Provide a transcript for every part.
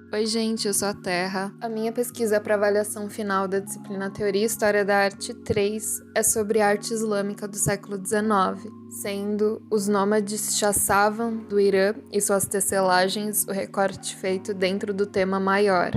Oi gente, eu sou a Terra. A minha pesquisa para avaliação final da disciplina Teoria e História da Arte 3 é sobre a arte islâmica do século XIX, sendo os nômades Chassavan, do Irã, e suas tecelagens o recorte feito dentro do tema maior.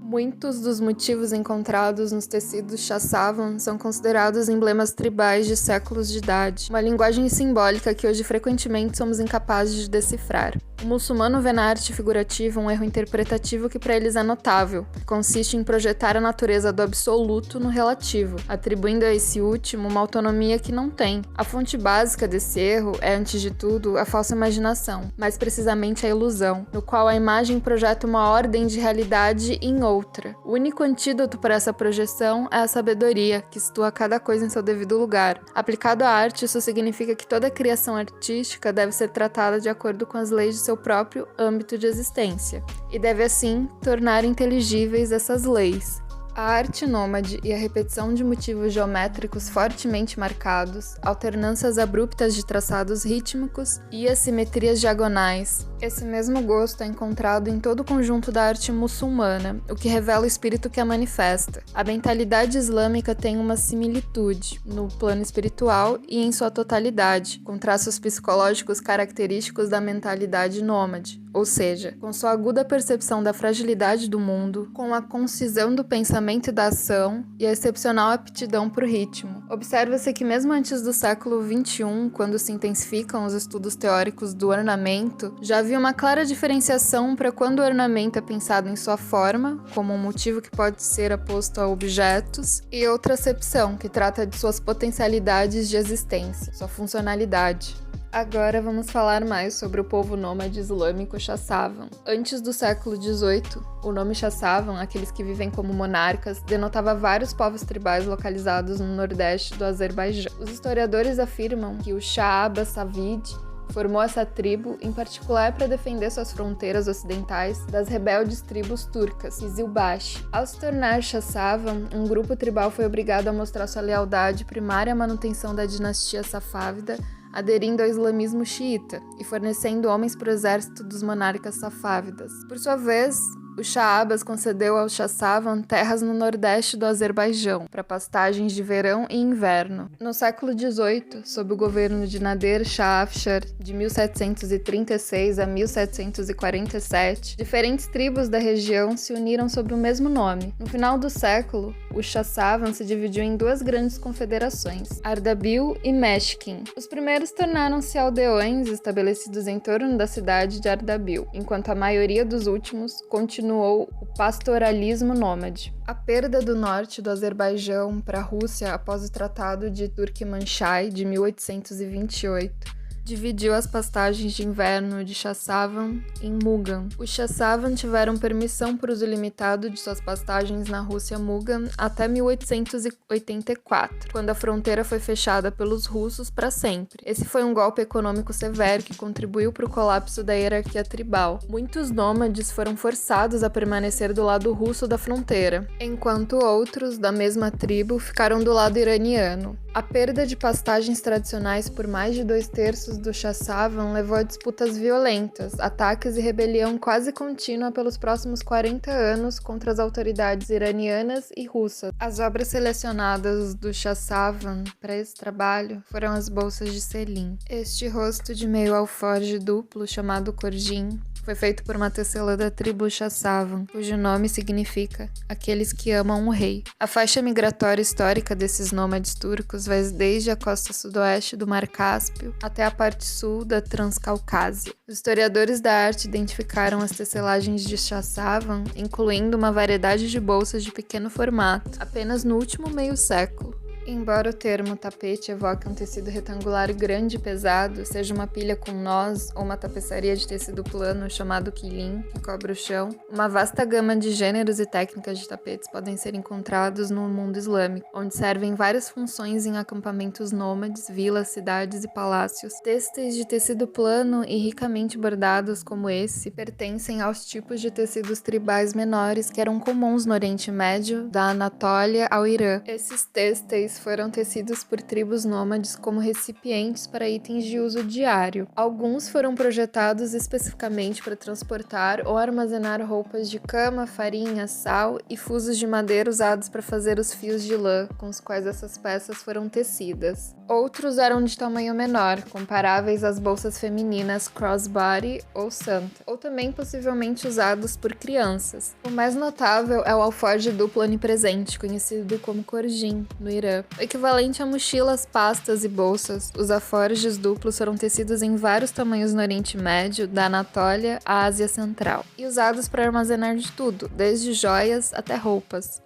Muitos dos motivos encontrados nos tecidos Chassavan são considerados emblemas tribais de séculos de idade, uma linguagem simbólica que hoje frequentemente somos incapazes de decifrar. O muçulmano vê na arte figurativa um erro interpretativo que para eles é notável, que consiste em projetar a natureza do absoluto no relativo, atribuindo a esse último uma autonomia que não tem. A fonte básica desse erro é, antes de tudo, a falsa imaginação, mais precisamente a ilusão, no qual a imagem projeta uma ordem de realidade em outra. O único antídoto para essa projeção é a sabedoria, que situa cada coisa em seu devido lugar. Aplicado à arte, isso significa que toda criação artística deve ser tratada de acordo com as leis de seu próprio âmbito de existência, e deve assim tornar inteligíveis essas leis. A arte nômade e a repetição de motivos geométricos fortemente marcados, alternâncias abruptas de traçados rítmicos e assimetrias diagonais. Esse mesmo gosto é encontrado em todo o conjunto da arte muçulmana, o que revela o espírito que a manifesta. A mentalidade islâmica tem uma similitude no plano espiritual e em sua totalidade, com traços psicológicos característicos da mentalidade nômade, ou seja, com sua aguda percepção da fragilidade do mundo, com a concisão do pensamento e da ação e a excepcional aptidão para o ritmo. Observa-se que mesmo antes do século XXI, quando se intensificam os estudos teóricos do ornamento, já havia uma clara diferenciação para quando o ornamento é pensado em sua forma, como um motivo que pode ser aposto a objetos, e outra acepção, que trata de suas potencialidades de existência, sua funcionalidade. Agora vamos falar mais sobre o povo nômade islâmico Chassavan. Antes do século XVIII, o nome Chassavan, aqueles que vivem como monarcas, denotava vários povos tribais localizados no nordeste do Azerbaijão. Os historiadores afirmam que o Shah Abbas Savid formou essa tribo, em particular para defender suas fronteiras ocidentais das rebeldes tribos turcas, Kizilbash. Ao se tornar Chassavan, um grupo tribal foi obrigado a mostrar sua lealdade primária à manutenção da dinastia safávida, aderindo ao islamismo xiita e fornecendo homens para o exército dos monarcas safávidas. Por sua vez, o Shah Abbas concedeu aos Chassavan terras no nordeste do Azerbaijão, para pastagens de verão e inverno. No século XVIII, sob o governo de Nader Shah Afshar, de 1736 a 1747, diferentes tribos da região se uniram sob o mesmo nome. No final do século, o Chassavan se dividiu em duas grandes confederações, Ardabil e Meshkin. Os primeiros tornaram-se aldeões estabelecidos em torno da cidade de Ardabil, enquanto a maioria dos últimos continuou o pastoralismo nômade. A perda do norte do Azerbaijão para a Rússia após o Tratado de Turkmenchai de 1828 dividiu as pastagens de inverno de Chassavan em Mugan. Os Chassavan tiveram permissão por uso limitado de suas pastagens na Rússia Mugan até 1884, quando a fronteira foi fechada pelos russos para sempre. Esse foi um golpe econômico severo que contribuiu para o colapso da hierarquia tribal. Muitos nômades foram forçados a permanecer do lado russo da fronteira, enquanto outros, da mesma tribo, ficaram do lado iraniano. A perda de pastagens tradicionais por mais de 2/3 do Chassavan levou a disputas violentas, ataques e rebelião quase contínua pelos próximos 40 anos contra as autoridades iranianas e russas. As obras selecionadas do Chassavan para esse trabalho foram as bolsas de selim. Este rosto de meio alforje duplo, chamado Korjin, foi feito por uma tecelã da tribo Chassavan, cujo nome significa aqueles que amam o rei. A faixa migratória histórica desses nômades turcos vai desde a costa sudoeste do Mar Cáspio até a parte sul da Transcaucásia. Os historiadores da arte identificaram as tecelagens de Chassavan, incluindo uma variedade de bolsas de pequeno formato, apenas no último meio século. Embora o termo tapete evoque um tecido retangular grande e pesado, seja uma pilha com nós ou uma tapeçaria de tecido plano chamado quilim, que cobre o chão, uma vasta gama de gêneros e técnicas de tapetes podem ser encontrados no mundo islâmico, onde servem várias funções em acampamentos nômades, vilas, cidades e palácios. Têxteis de tecido plano e ricamente bordados como esse pertencem aos tipos de tecidos tribais menores que eram comuns no Oriente Médio, da Anatólia ao Irã. Esses têxteis eles foram tecidos por tribos nômades como recipientes para itens de uso diário. Alguns foram projetados especificamente para transportar ou armazenar roupas de cama, farinha, sal e fusos de madeira usados para fazer os fios de lã com os quais essas peças foram tecidas. Outros eram de tamanho menor, comparáveis às bolsas femininas crossbody ou santa, ou também possivelmente usados por crianças. O mais notável é o alforje duplo onipresente, conhecido como corjin, no Irã. O equivalente a mochilas, pastas e bolsas, os alforjes duplos foram tecidos em vários tamanhos no Oriente Médio, da Anatólia à Ásia Central, e usados para armazenar de tudo, desde joias até roupas.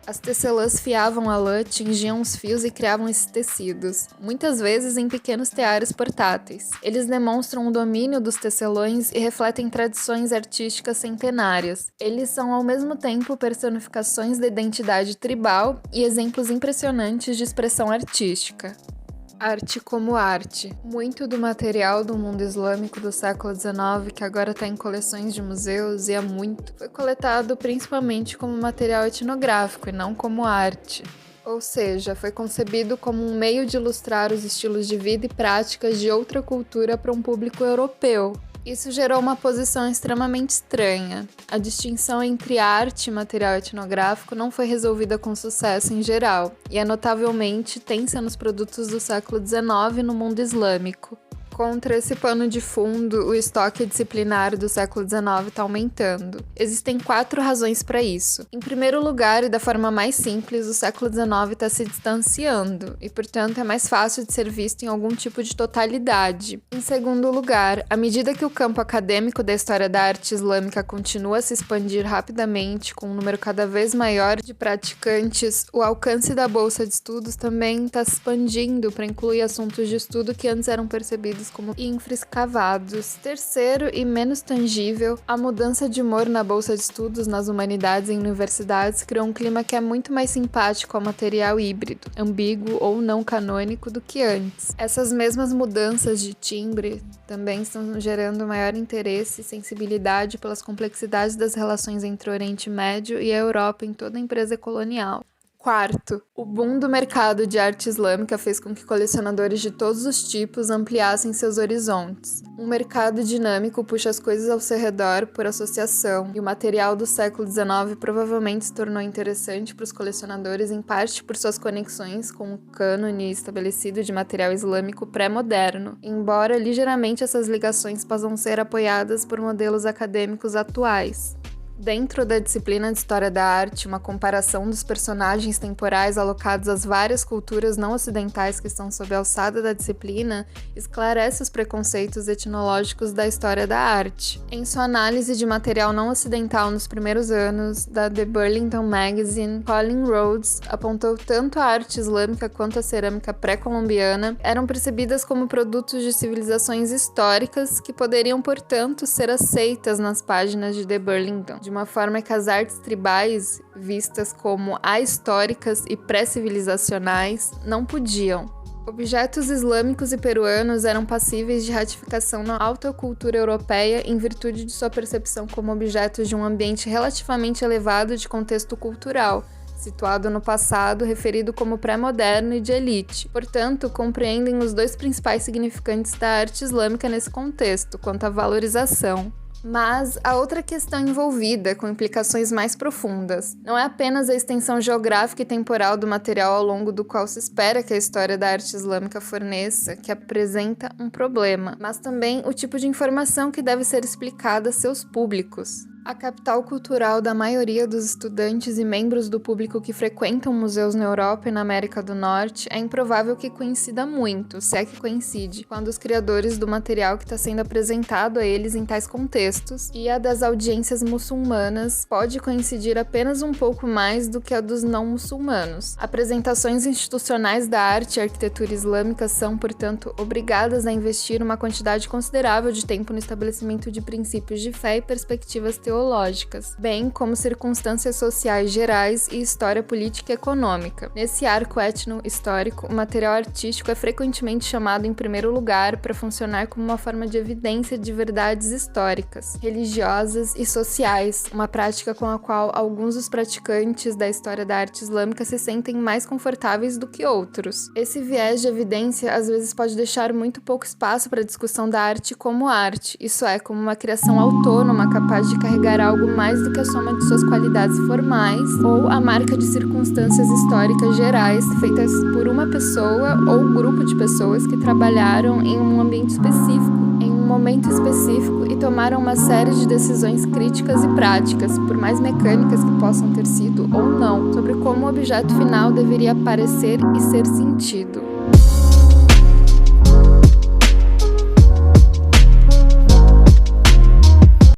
As tecelãs fiavam a lã, tingiam os fios e criavam esses tecidos, muitas vezes em pequenos teares portáteis. Eles demonstram o domínio dos tecelões e refletem tradições artísticas centenárias. Eles são ao mesmo tempo personificações da identidade tribal e exemplos impressionantes de expressão artística. Arte como arte. Muito do material do mundo islâmico do século XIX, que agora está em coleções de museus e é muito, foi coletado principalmente como material etnográfico e não como arte. Ou seja, foi concebido como um meio de ilustrar os estilos de vida e práticas de outra cultura para um público europeu. Isso gerou uma posição extremamente estranha. A distinção entre arte e material etnográfico não foi resolvida com sucesso em geral, e é notavelmente tensa nos produtos do século XIX no mundo islâmico. Contra esse pano de fundo, o estoque disciplinar do século XIX está aumentando. Existem 4 razões para isso. Em primeiro lugar, e da forma mais simples, o século XIX está se distanciando, e portanto é mais fácil de ser visto em algum tipo de totalidade. Em segundo lugar, à medida que o campo acadêmico da história da arte islâmica continua a se expandir rapidamente, com um número cada vez maior de praticantes, o alcance da bolsa de estudos também está se expandindo para incluir assuntos de estudo que antes eram percebidos como infraescavados. Terceiro e menos tangível, a mudança de humor na bolsa de estudos nas humanidades e universidades criou um clima que é muito mais simpático ao material híbrido, ambíguo ou não canônico do que antes. Essas mesmas mudanças de timbre também estão gerando maior interesse e sensibilidade pelas complexidades das relações entre o Oriente Médio e a Europa em toda a empresa colonial. Quarto, o boom do mercado de arte islâmica fez com que colecionadores de todos os tipos ampliassem seus horizontes. Um mercado dinâmico puxa as coisas ao seu redor por associação, e o material do século XIX provavelmente se tornou interessante para os colecionadores em parte por suas conexões com o cânone estabelecido de material islâmico pré-moderno, embora ligeiramente essas ligações possam ser apoiadas por modelos acadêmicos atuais. Dentro da disciplina de História da Arte, uma comparação dos personagens temporais alocados às várias culturas não ocidentais que estão sob a alçada da disciplina esclarece os preconceitos etnológicos da história da arte. Em sua análise de material não ocidental nos primeiros anos da The Burlington Magazine, Colin Rhodes apontou tanto a arte islâmica quanto a cerâmica pré-colombiana eram percebidas como produtos de civilizações históricas que poderiam, portanto, ser aceitas nas páginas de The Burlington, de uma forma que as artes tribais, vistas como ahistóricas e pré-civilizacionais, não podiam. Objetos islâmicos e peruanos eram passíveis de ratificação na alta cultura europeia em virtude de sua percepção como objetos de um ambiente relativamente elevado de contexto cultural, situado no passado, referido como pré-moderno e de elite. Portanto, compreendem os 2 principais significantes da arte islâmica nesse contexto, quanto à valorização. Mas há outra questão envolvida, com implicações mais profundas. Não é apenas a extensão geográfica e temporal do material ao longo do qual se espera que a história da arte islâmica forneça, que apresenta um problema, mas também o tipo de informação que deve ser explicada a seus públicos. A capital cultural da maioria dos estudantes e membros do público que frequentam museus na Europa e na América do Norte é improvável que coincida muito, se é que coincide, com a dos criadores do material que está sendo apresentado a eles em tais contextos, e a das audiências muçulmanas pode coincidir apenas um pouco mais do que a dos não muçulmanos. Apresentações institucionais da arte e arquitetura islâmica são, portanto, obrigadas a investir uma quantidade considerável de tempo no estabelecimento de princípios de fé e perspectivas teológicas. teológicas, bem como circunstâncias sociais gerais e história política e econômica. Nesse arco etno-histórico, o material artístico é frequentemente chamado em primeiro lugar para funcionar como uma forma de evidência de verdades históricas, religiosas e sociais, uma prática com a qual alguns dos praticantes da história da arte islâmica se sentem mais confortáveis do que outros. Esse viés de evidência às vezes pode deixar muito pouco espaço para a discussão da arte como arte, isso é, como uma criação autônoma capaz de carregar algo mais do que a soma de suas qualidades formais ou a marca de circunstâncias históricas gerais feitas por uma pessoa ou um grupo de pessoas que trabalharam em um ambiente específico, em um momento específico e tomaram uma série de decisões críticas e práticas, por mais mecânicas que possam ter sido ou não, sobre como o objeto final deveria aparecer e ser sentido.